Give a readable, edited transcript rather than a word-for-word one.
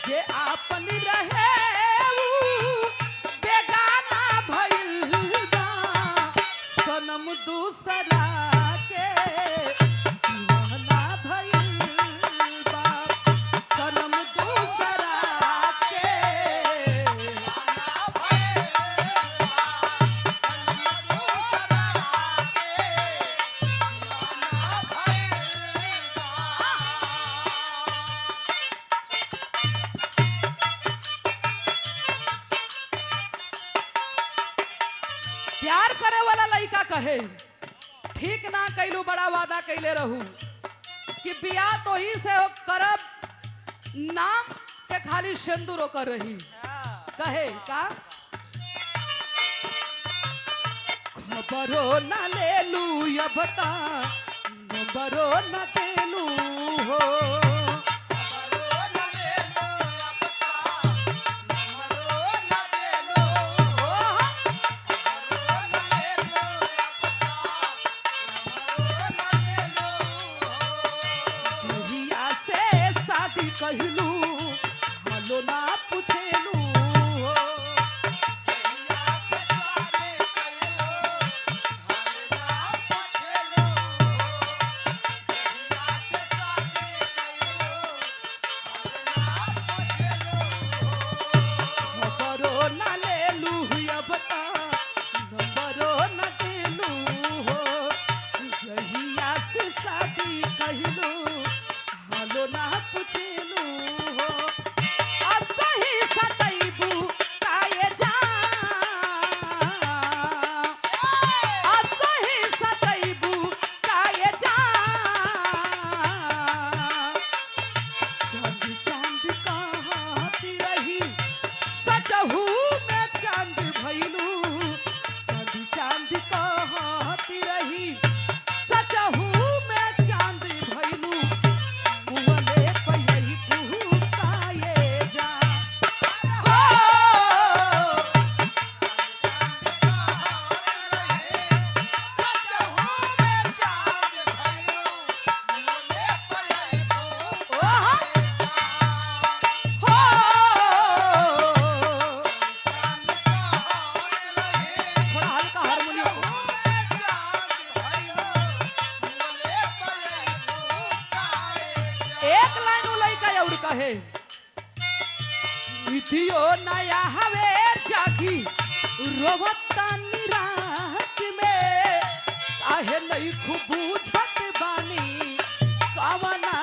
जे आपन रहे ऊ बेगाना भइल बा सनम दूसरा के दीवाना भइल बा सनम दूसरा के प्यार करे वाला लड़का कहे ठीक ना कैलू बड़ा वादा कैले रहू कि बियाह तो ही से हो करब नाम के खाली सिंदूर कर रही कहे का खबरो न ले लू अब ता खबरो न देलू हो कहलू हलो ना पूछेलू खबरो ना लेलू अब ता नंबरो न देलू हो जहिया से शादी कहलू हलो ना पूछेलू हो असही सतैबू काये जा असही सतैबू काये जा चांद चांद कहती रही सचहू में चांद भइलू चांद चांद कहती रही सचहू में चांद भइलू मुहले पयई तू काये जा हो थोड़ा हल्का हारमोनियम एक लाइन उ लइका और कहे विधियो नया हवे जागी रोवता निरात में काहे नहीं खूब बुझत बानी कवना